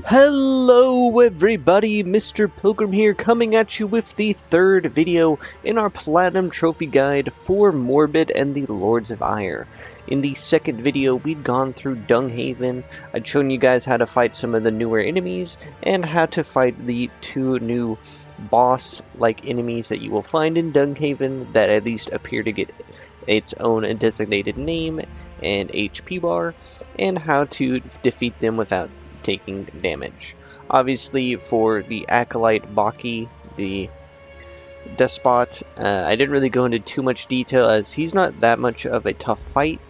Hello everybody, Mr. Pilgrim here, coming at you with the third video in our Platinum Trophy Guide for Morbid and the Lords of Ire. In the second video, we'd gone through Dunghaven. I'd shown you guys how to fight some of the newer enemies, and how to fight the two new boss-like enemies that you will find in Dunghaven that at least appear to get its own designated name and HP bar, and how to defeat them without taking damage. Obviously, for the Acolyte Baki, the Despot, I didn't really go into too much detail as he's not that much of a tough fight.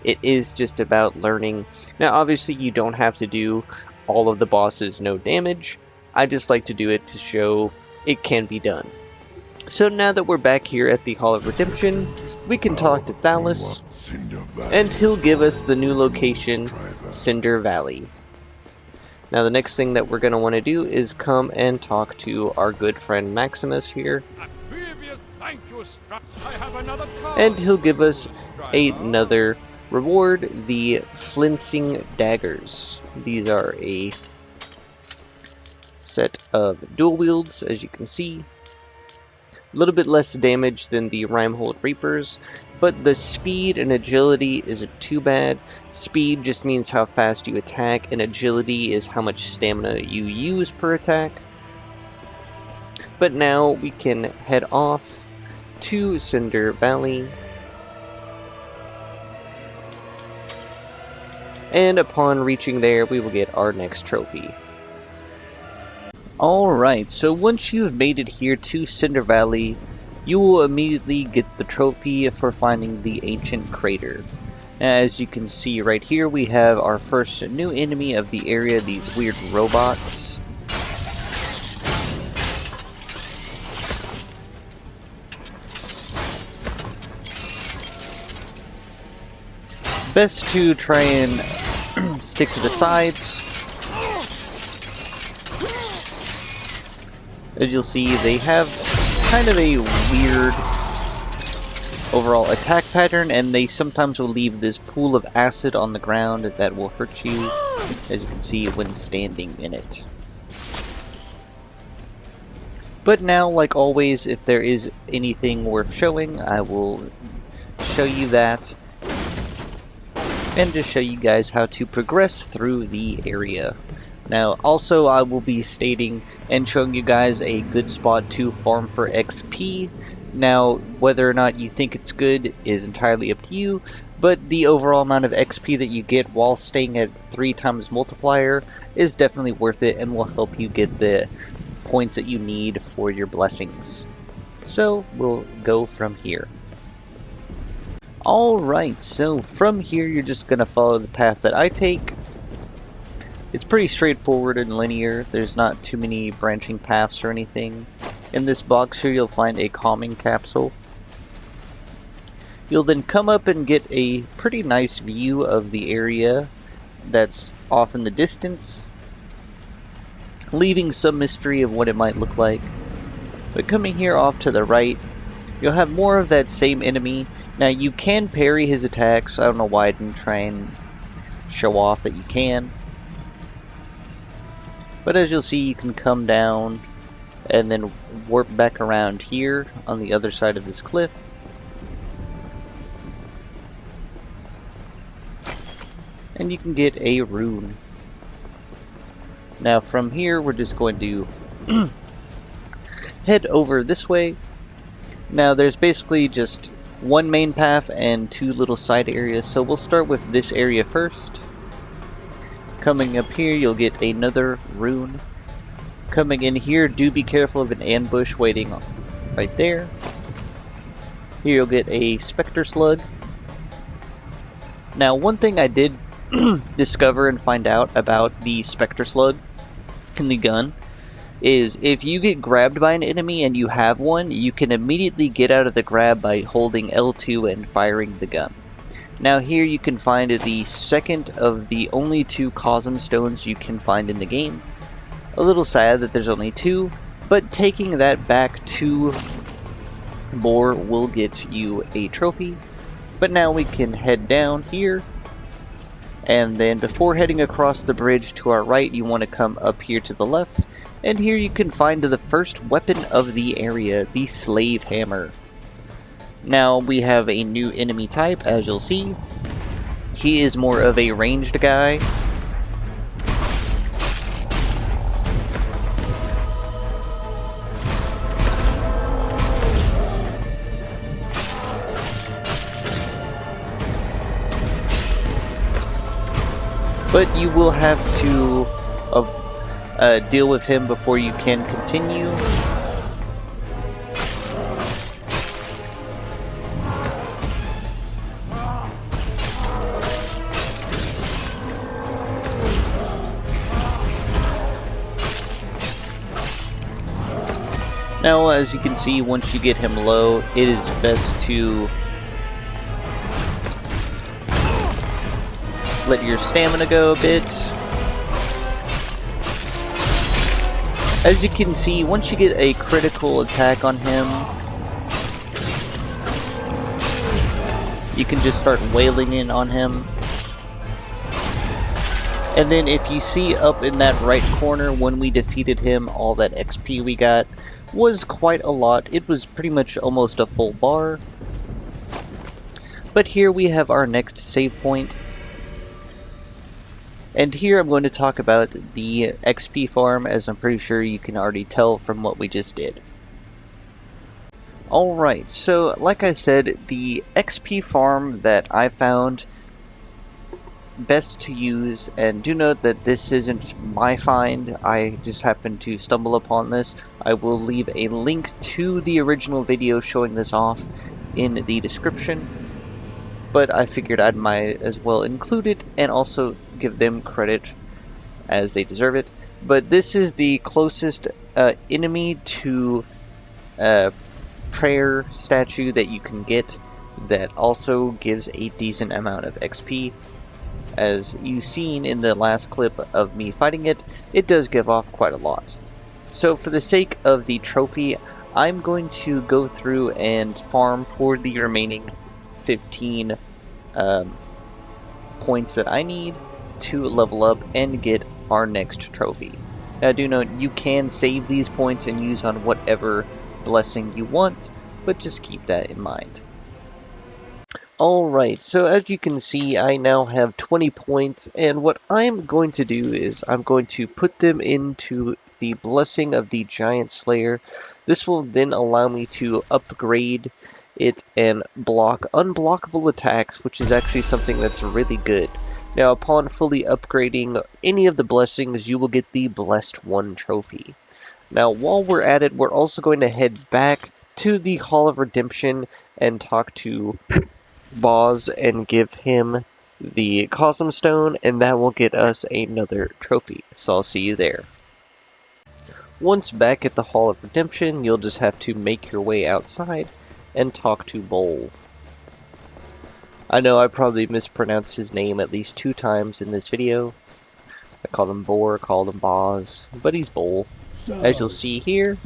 It is just about learning. Now, obviously, you don't have to do all of the bosses no damage. I just like to do it to show it can be done. So now that we're back here at the Hall of Redemption, we can talk to Thalos, and he'll give us the new location, Cinder Valley. Now the next thing that we're going to want to do is come and talk to our good friend Maximus here. And he'll give us another reward, the Flincing Daggers. These are a set of dual wields, as you can see. A little bit less damage than the Rimehold Reapers, but the speed and agility isn't too bad. Speed just means how fast you attack, and agility is how much stamina you use per attack. But now we can head off to Cinder Valley. And upon reaching there, we will get our next trophy. Alright, so once you've made it here to Cinder Valley, you will immediately get the trophy for finding the ancient crater. As you can see right here, we have our first new enemy of the area, these weird robots. Best to try and stick to the sides. As you'll see, they have kind of a weird overall attack pattern, and they sometimes will leave this pool of acid on the ground that will hurt you, as you can see when standing in it. But now, like always, if there is anything worth showing, I will show you that, and just show you guys how to progress through the area. Now, also, I will be stating and showing you guys a good spot to farm for XP. Now, whether or not you think it's good is entirely up to you, but the overall amount of XP that you get while staying at 3 times multiplier is definitely worth it and will help you get the points that you need for your blessings. So, we'll go from here. Alright, so from here you're just going to follow the path that I take. It's pretty straightforward and linear. There's not too many branching paths or anything. In this box here you'll find a calming capsule. You'll then come up and get a pretty nice view of the area that's off in the distance, leaving some mystery of what it might look like. But coming here off to the right, you'll have more of that same enemy. Now you can parry his attacks. I don't know why I didn't try and show off that you can. But as you'll see, you can come down and then warp back around here on the other side of this cliff. And you can get a rune. Now from here, we're just going to head over this way. Now there's basically just one main path and 2 little side areas, so we'll start with this area first. Coming up here, you'll get another rune. Coming in here, do be careful of an ambush waiting right there. Here you'll get a Spectre Slug. Now, one thing I did discover and find out about the Spectre Slug in the gun is if you get grabbed by an enemy and you have one, you can immediately get out of the grab by holding L2 and firing the gun. Now here you can find the second of the only 2 Cosm Stones you can find in the game. A little sad that there's only 2, but taking that back to more will get you a trophy. But now we can head down here And then before heading across the bridge to our right, you want to come up here to the left, and here you can find the first weapon of the area, the Slave Hammer. Now we have a new enemy type, as you'll see. He is more of a ranged guy. But you will have to deal with him before you can continue. Now, as you can see, once you get him low, it is best to let your stamina go a bit. As you can see, once you get a critical attack on him, you can just start wailing in on him. And then if you see up in that right corner, when we defeated him, all that XP we got was quite a lot. It was pretty much almost a full bar. But here we have our next save point. And here I'm going to talk about the XP farm, as I'm pretty sure you can already tell from what we just did. Alright, so like I said, the XP farm that I found best to use, and do note that this isn't my find, I just happened to stumble upon this. I will leave a link to the original video showing this off in the description. But I figured I might as well include it and also give them credit as they deserve it. But this is the closest enemy to prayer statue that you can get that also gives a decent amount of XP. As you've seen in the last clip of me fighting it, it does give off quite a lot. So for the sake of the trophy, I'm going to go through and farm for the remaining 15 points that I need to level up and get our next trophy. Now do note, you can save these points and use on whatever blessing you want, but just keep that in mind. Alright, so as you can see, I now have 20 points, and what I'm going to do is I'm going to put them into the Blessing of the Giant Slayer. This will then allow me to upgrade it and block unblockable attacks, which is actually something that's really good. Now, upon fully upgrading any of the blessings, you will get the Blessed One trophy. Now, while we're at it, we're also going to head back to the Hall of Redemption and talk to Boz and give him the Cosm Stone, and that will get us another trophy. So I'll see you there. Once back at the Hall of Redemption, you'll just have to make your way outside and talk to Bol. I know I probably mispronounced his name at least 2 times in this video. I called him Bor, called him Boz, but he's Bol. As you'll see here,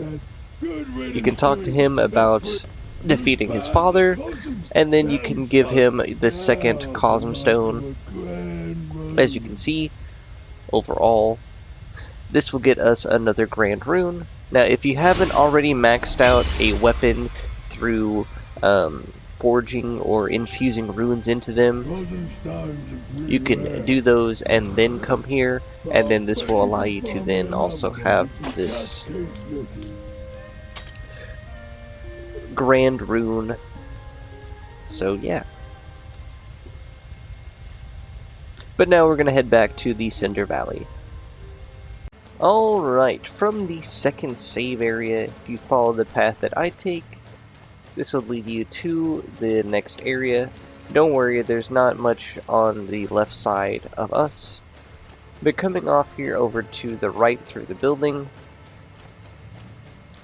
you can talk to him about defeating his father, and then you can give him the second Cosm Stone. As you can see, overall, this will get us another Grand Rune. Now, if you haven't already maxed out a weapon through forging or infusing runes into them, you can do those and then come here, and then this will allow you to then also have this Grand Rune. So yeah. But now we're gonna head back to the Cinder Valley. Alright, from the second save area, if you follow the path that I take, this will lead you to the next area. Don't worry, there's not much on the left side of us. But coming off here over to the right through the building,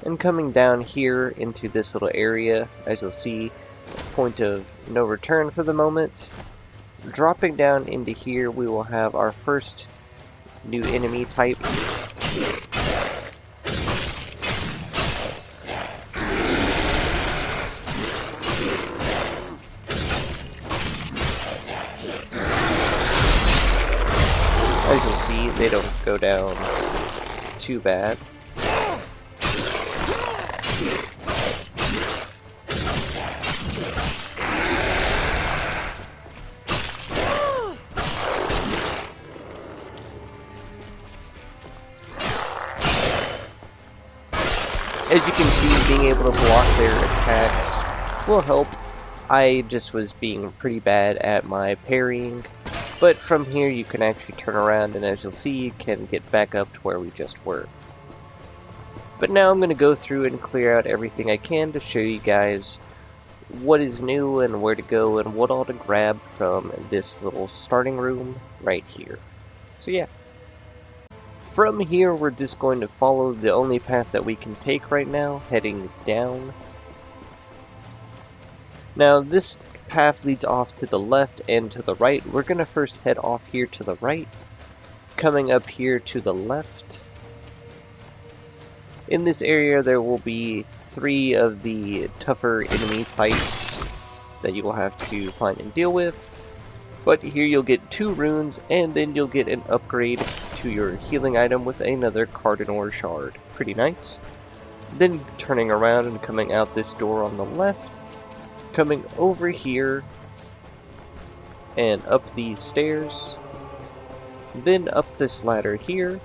and coming down here into this little area, as you'll see, point of no return for the moment. Dropping down into here, we will have our first new enemy type. go down too bad. As you can see, being able to block their attacks will help. I just was being pretty bad at my parrying, but from here you can actually turn around, and as you'll see, you can get back up to where we just were. But now I'm going to go through and clear out everything I can to show you guys what is new and where to go and what all to grab from this little starting room right here. So yeah. From here, we're just going to follow the only path that we can take right now, heading down. Now, this path leads off to the left and to the right. We're going to first head off here to the right, coming up here to the left. In this area, there will be 3 of the tougher enemy types that you will have to find and deal with. But here you'll get 2 runes, and then you'll get an upgrade to your healing item with another Cardinor shard. Pretty nice. Then turning around and coming out this door on the left, coming over here, and up these stairs, then up this ladder here,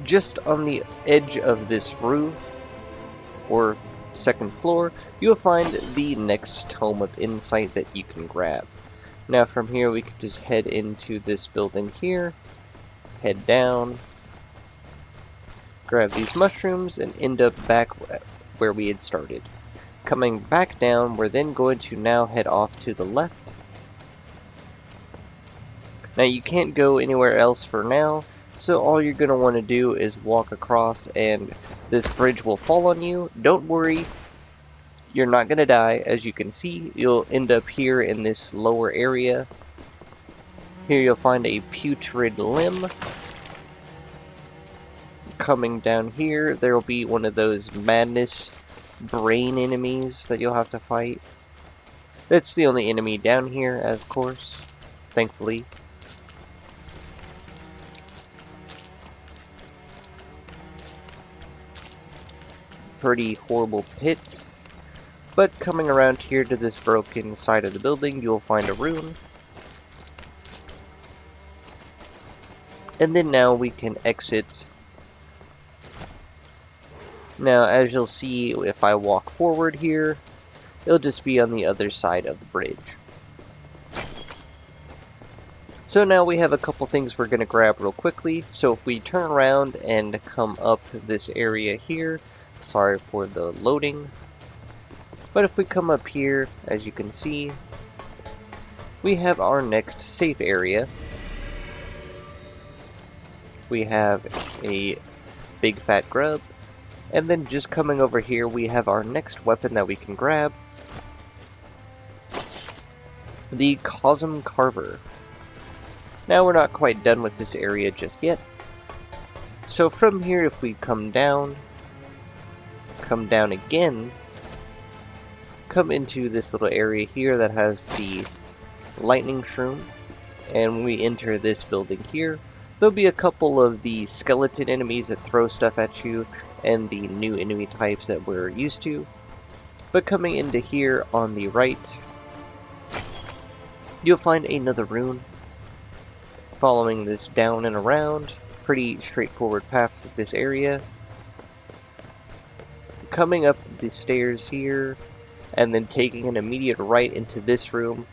just on the edge of this roof, or second floor, you'll find the next Tome of Insight that you can grab. Now from here we can just head into this building here, head down, grab these mushrooms, and end up back where we had started. Coming back down, we're then going to now head off to the left. Now you can't go anywhere else for now, so all you're going to want to do is walk across, and this bridge will fall on you. Don't worry, you're not going to die. As you can see, you'll end up here in this lower area. Here you'll find a putrid limb. Coming down here, there will be one of those madness brain enemies that you'll have to fight. That's the only enemy down here, of course, thankfully. Pretty horrible pit. But coming around here to this broken side of the building, you'll find a rune. And then now we can exit. Now, as you'll see, if I walk forward here, it'll just be on the other side of the bridge. So now we have a couple things we're going to grab real quickly. So if we turn around and come up this area here, sorry for the loading, but if we come up here, as you can see, we have our next safe area. We have a big fat grub, and then just coming over here we have our next weapon that we can grab, the Cosm Carver. Now we're not quite done with this area just yet, so from here if we come down again, come into this little area here that has the lightning shroom, and when we enter this building here, there'll be a couple of the skeleton enemies that throw stuff at you and the new enemy types that we're used to. But coming into here on the right, you'll find another rune. Following this down and around, pretty straightforward path to this area. Coming up the stairs here, and then taking an immediate right into this room,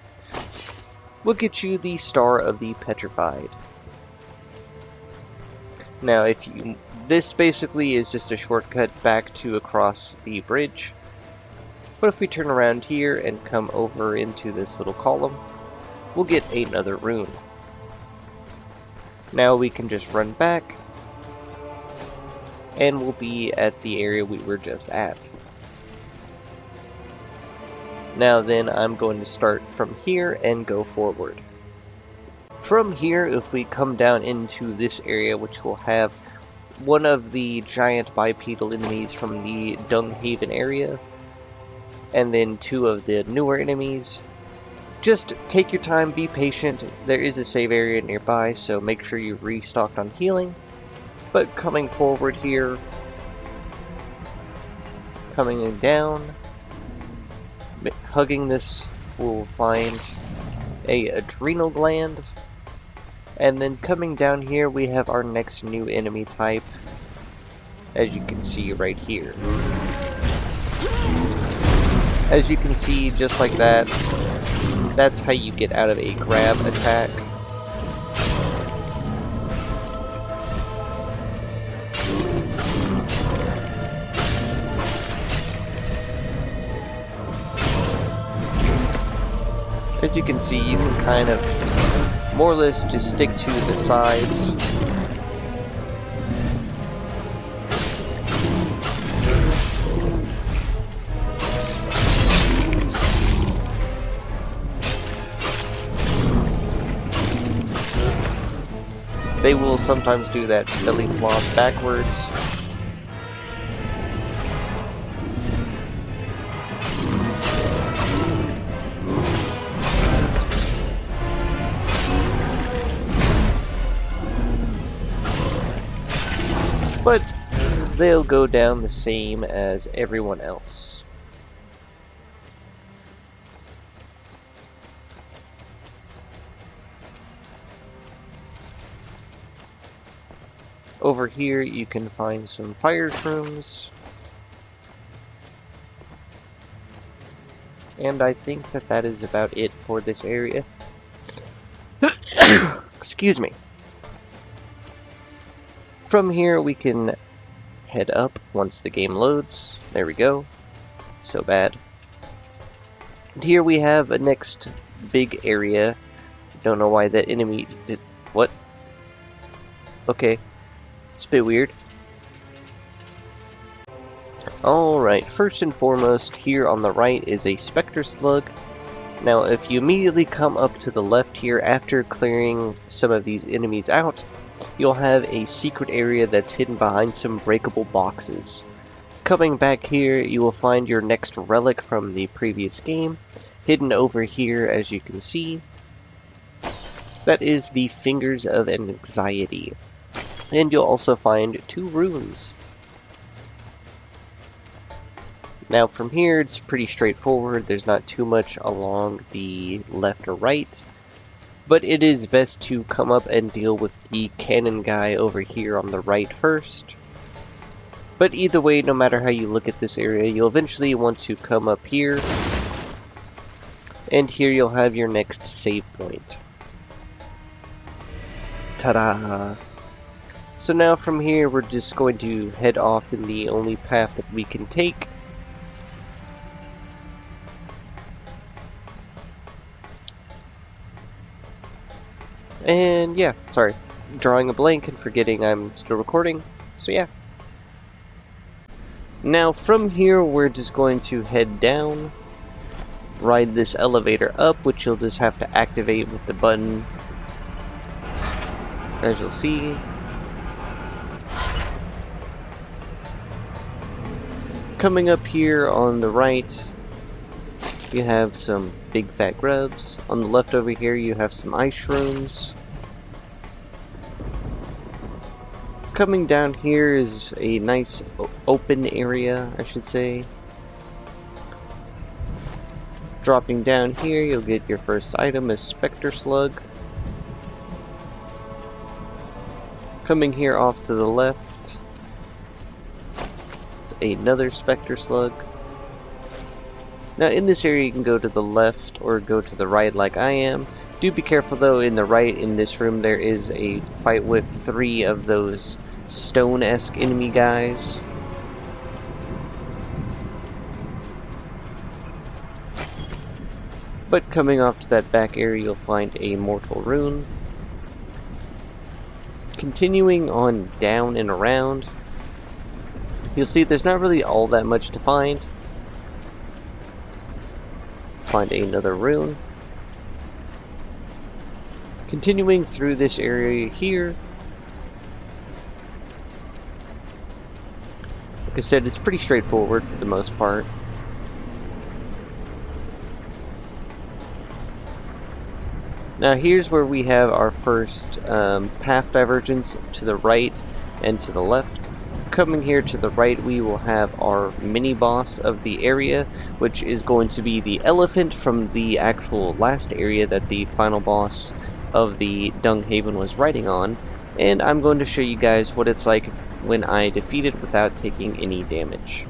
will get you the Star of the Petrified. Now, this basically is just a shortcut back to across the bridge. But if we turn around here and come over into this little column, we'll get another rune. Now we can just run back, and we'll be at the area we were just at. Now then, I'm going to start from here and go forward. From here, if we come down into this area, which will have one of the giant bipedal enemies from the Dung Haven area, and then 2 of the newer enemies. Just take your time, be patient. There is a save area nearby, so make sure you're restocked on healing. But coming forward here, coming down, hugging this, we'll find a adrenal gland. And then coming down here, we have our next new enemy type, as you can see right here. As you can see, just like that, that's how you get out of a grab attack. As you can see, you can kind of more or less just stick to the side. They will sometimes do that belly flop backwards. But they'll go down the same as everyone else. Over here you can find some fire shrooms. And I think that that is about it for this area. Excuse me. From here we can head up once the game loads. There we go. So bad. And here we have a next big area. Don't know why that enemy did. What? Okay. It's a bit weird. Alright, first and foremost, here on the right is a Spectre Slug. Now, if you immediately come up to the left here after clearing some of these enemies out, you'll have a secret area that's hidden behind some breakable boxes. Coming back here, you will find your next relic from the previous game, hidden over here as you can see. That is the Fingers of Anxiety. And you'll also find 2 runes. Now from here it's pretty straightforward, there's not too much along the left or right, but it is best to come up and deal with the cannon guy over here on the right first. But either way, no matter how you look at this area, you'll eventually want to come up here, and here you'll have your next save point. Ta-da! So now from here we're just going to head off in the only path that we can take. And yeah, sorry, drawing a blank and forgetting I'm still recording, so yeah. Now from here we're just going to head down, ride this elevator up, which you'll just have to activate with the button, as you'll see. Coming up here on the right, you have some big fat grubs. On the left over here you have some ice shrooms. Coming down here is a nice open area, I should say. Dropping down here you'll get your first item, a Spectre Slug. Coming here off to the left, another Spectre Slug. Now in this area you can go to the left or go to the right like I am. Do be careful though, in the right in this room there is a fight with 3 of those stone-esque enemy guys. But coming off to that back area you'll find a mortal rune. Continuing on down and around, you'll see there's not really all that much to find. Find another rune. Continuing through this area here, like I said, it's pretty straightforward for the most part. Now here's where we have our first path divergence to the right and to the left. Coming here to the right, we will have our mini boss of the area, which is going to be the elephant from the actual last area that the final boss of the Dung Haven was riding on. And I'm going to show you guys what it's like when I defeat it without taking any damage.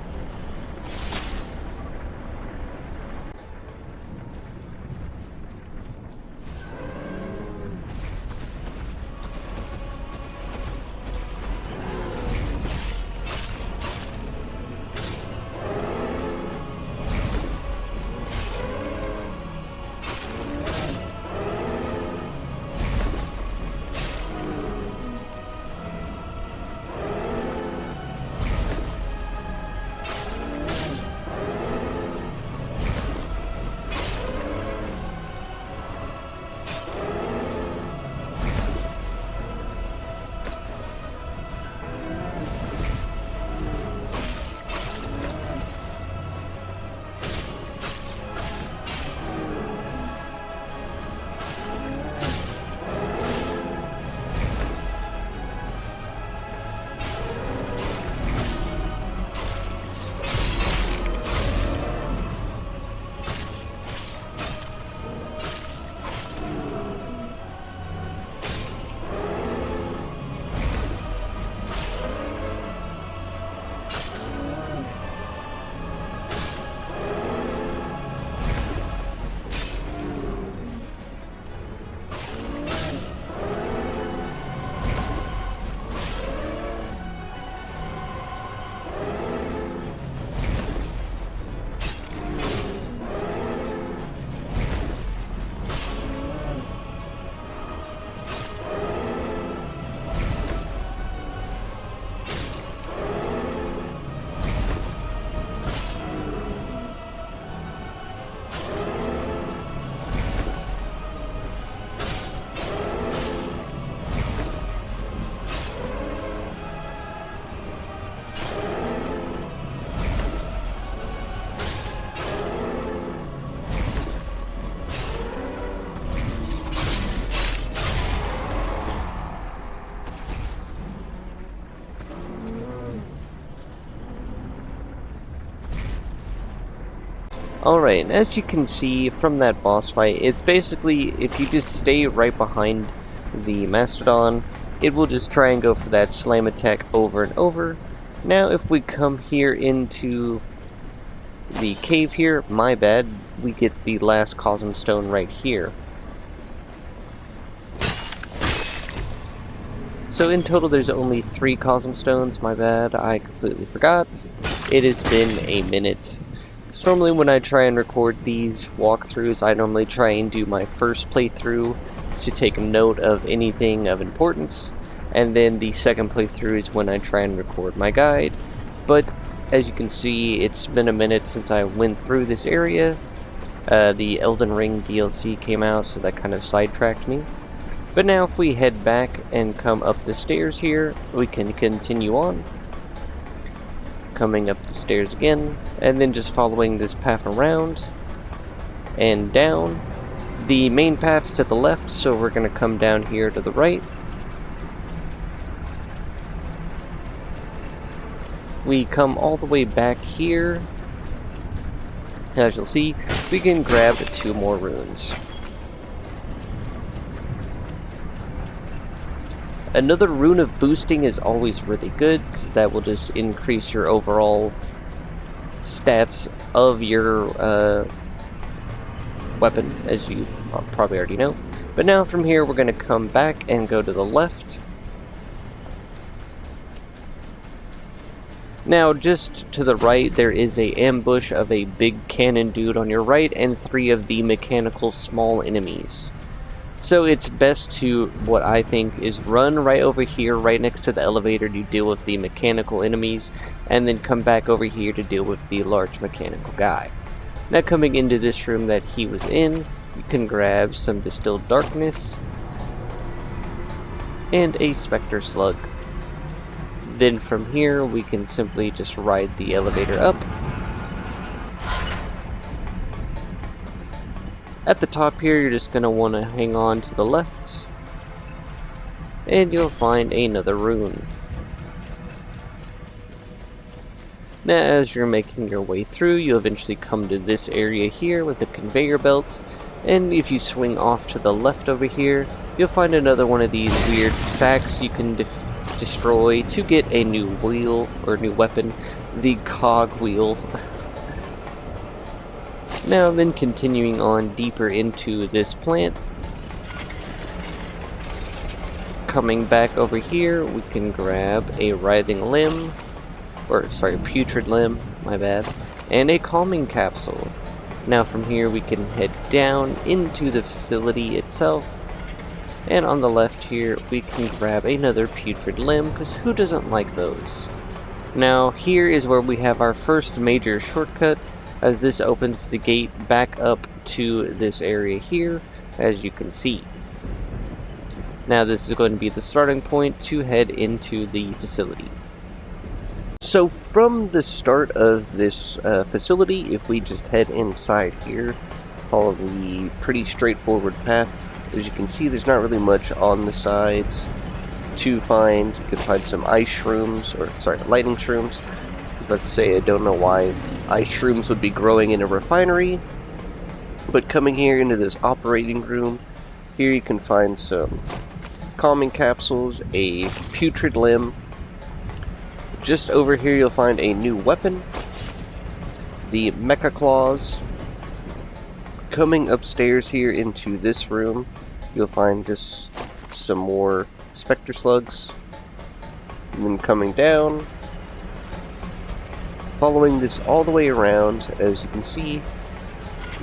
Alright, and as you can see from that boss fight, it's basically, if you just stay right behind the Mastodon, it will just try and go for that slam attack over and over. Now if we come here into the cave here, my bad, we get the last Cosm Stone right here. So in total there's only 3 Cosm Stones, my bad, I completely forgot. It has been a minute. So normally when I try and record these walkthroughs, I normally try and do my first playthrough to take note of anything of importance, and then the second playthrough is when I try and record my guide. But as you can see, it's been a minute since I went through this area. The Elden Ring DLC came out, so that kind of sidetracked me. But now if we head back and come up the stairs here, we can continue on. Coming up the stairs again, and then just following this path around and down. The main path's to the left, so we're going to come down here to the right. We come all the way back here. As you'll see, we can grab 2 more runes. Another rune of boosting is always really good, because that will just increase your overall stats of your weapon, as you probably already know. But now from here we're going to come back and go to the left. Now just to the right there is a ambush of a big cannon dude on your right and 3 of the mechanical small enemies. So it's best to, what I think, is run right over here, right next to the elevator to deal with the mechanical enemies, and then come back over here to deal with the large mechanical guy. Now coming into this room that he was in, you can grab some Distilled Darkness, and a Spectre Slug. Then from here we can simply just ride the elevator up. At the top here, you're just going to want to hang on to the left, and you'll find another rune. Now, as you're making your way through, you'll eventually come to this area here with a conveyor belt, and if you swing off to the left over here, you'll find another one of these weird facts you can destroy to get a new wheel, or new weapon, the cog wheel. Now then, continuing on deeper into this plant, coming back over here, we can grab a writhing limb, putrid limb, my bad, and a calming capsule. Now from here we can head down into the facility itself, and on the left here we can grab another putrid limb, because who doesn't like those? Now here is where we have our first major shortcut, as this opens the gate back up to this area here, as you can see. Now this is going to be the starting point to head into the facility. So from the start of this facility, if we just head inside here, follow the pretty straightforward path, as you can see there's not really much on the sides to find. You can find some ice shrooms, lightning shrooms. I was about to say, I don't know why ice shrooms would be growing in a refinery, but coming here into this operating room, here you can find some calming capsules, a putrid limb. Just over here you'll find a new weapon, the mecha claws. Coming upstairs here into this room, you'll find just some more specter slugs. And then coming down, following this all the way around, as you can see,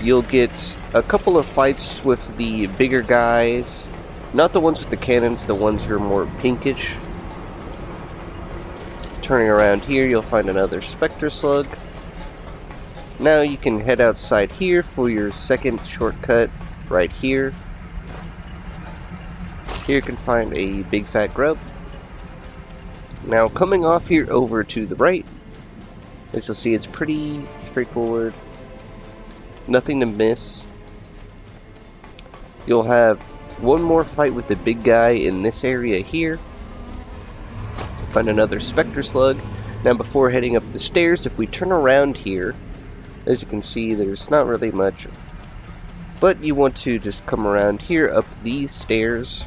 you'll get a couple of fights with the bigger guys. Not the ones with the cannons, the ones who are more pinkish. Turning around here, you'll find another specter slug. Now you can head outside here for your second shortcut right here. Here you can find a big fat grub. Now coming off here over to the right, as you'll see, it's pretty straightforward. Nothing to miss. You'll have one more fight with the big guy in this area here. Find another specter slug. Now before heading up the stairs, if we turn around here, as you can see there's not really much, but you want to just come around here up these stairs,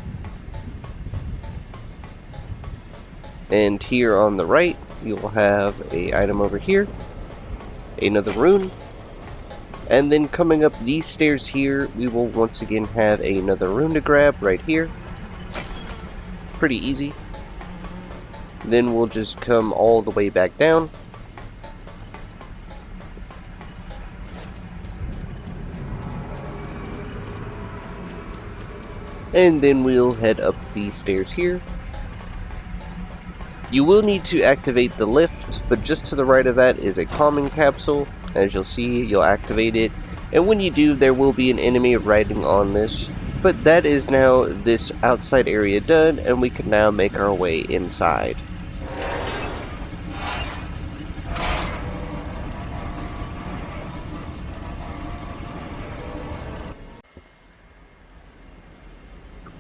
and here on the right you'll have a item over here, another rune, and then coming up these stairs here we will once again have another rune to grab right here. Pretty easy. Then we'll just come all the way back down. And then we'll head up these stairs here. You will need to activate the lift, but just to the right of that is a calming capsule. As you'll see, you'll activate it, and when you do, there will be an enemy riding on this. But that is now this outside area done, and we can now make our way inside.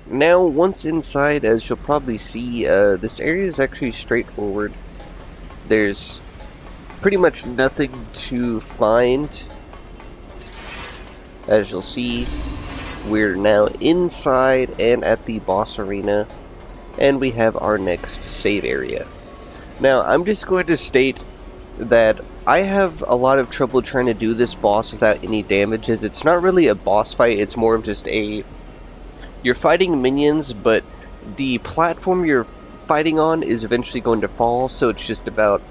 Now, once inside, as you'll probably see, this area is actually straightforward. There's pretty much nothing to find. As you'll see, we're now inside and at the boss arena, and we have our next save area. Now, I'm just going to state that I have a lot of trouble trying to do this boss without any damages. It's not really a boss fight, it's more of just you're fighting minions, but the platform you're fighting on is eventually going to fall, so it's just about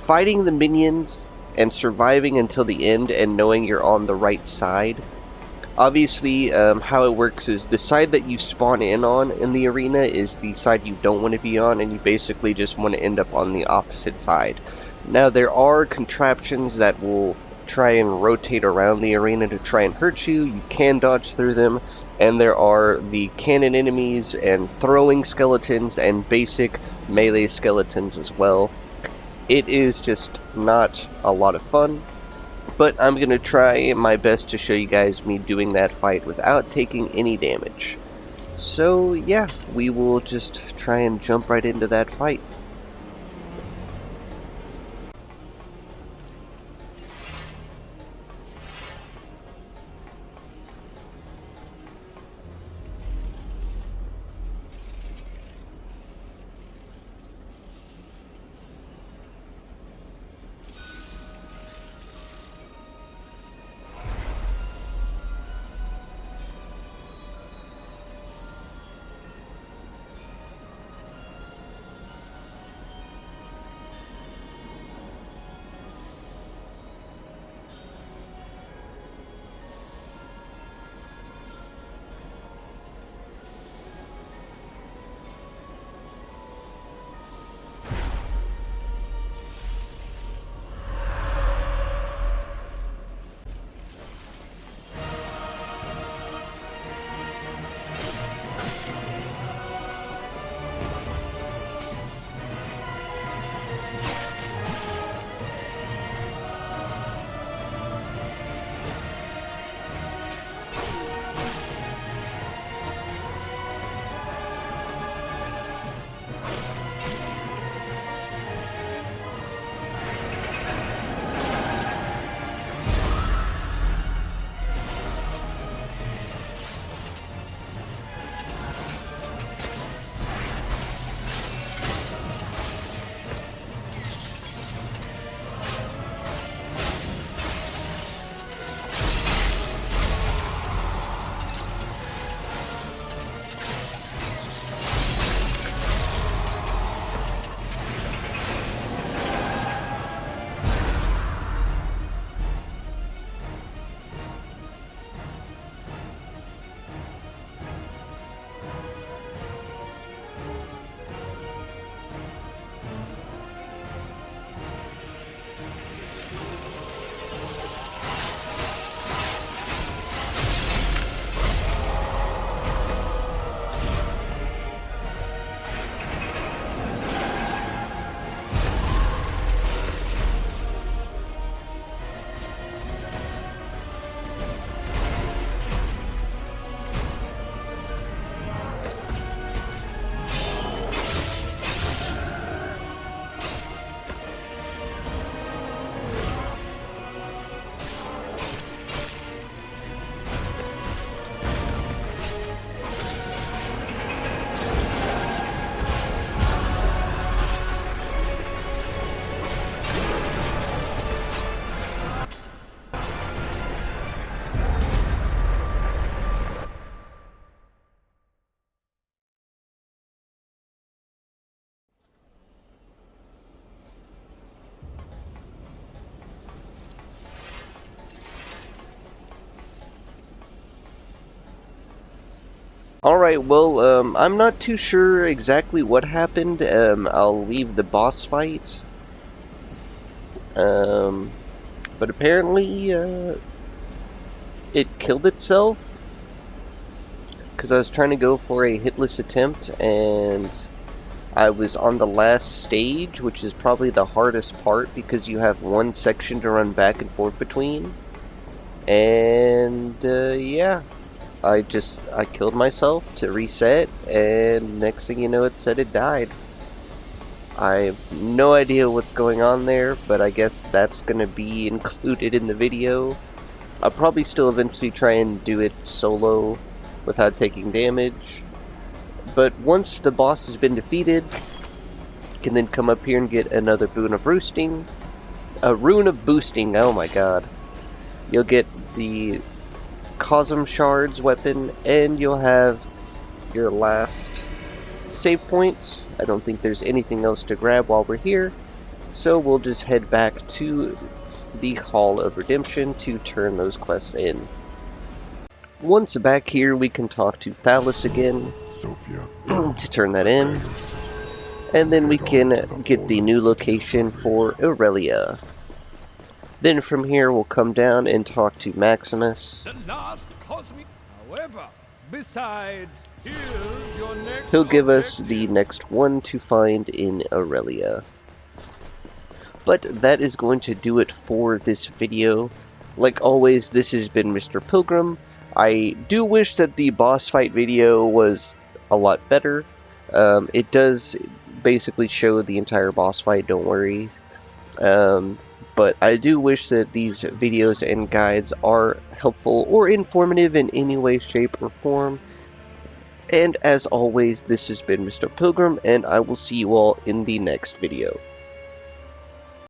fighting the minions and surviving until the end and knowing you're on the right side. Obviously, how it works is the side that you spawn in on in the arena is the side you don't want to be on, and you basically just want to end up on the opposite side. Now, there are contraptions that will try and rotate around the arena to try and hurt you. You can dodge through them. And there are the cannon enemies and throwing skeletons and basic melee skeletons as well. It is just not a lot of fun, But I'm going to try my best to show you guys me doing that fight without taking any damage. So yeah, we will just try and jump right into that fight. Alright, well, I'm not too sure exactly what happened. I'll leave the boss fight. But apparently, it killed itself. Because I was trying to go for a hitless attempt, and I was on the last stage, which is probably the hardest part, because you have one section to run back and forth between. And, yeah. I killed myself to reset, and next thing you know, it said it died. I have no idea what's going on there, but I guess that's gonna be included in the video. I'll probably still eventually try and do it solo without taking damage. But once the boss has been defeated, you can then come up here and get another boon of roosting. A rune of boosting, oh my god. You'll get the Cosm Shards weapon, and you'll have your last save points. I don't think there's anything else to grab while we're here, so we'll just head back to the Hall of Redemption to turn those quests in. Once back here, we can talk to Thalos again to turn that in, and then we can get the new location for Aurelia. Then from here we'll come down and talk to Maximus. The last cosmic. However, besides, here's your next He'll give us objective. the next one to find in Aurelia. But that is going to do it for this video. Like always, this has been Mr. Pilgrim. I do wish that the boss fight video was a lot better. It does basically show the entire boss fight, don't worry. But I do wish that these videos and guides are helpful or informative in any way, shape, or form. And as always, this has been Mr. Pilgrim, and I will see you all in the next video.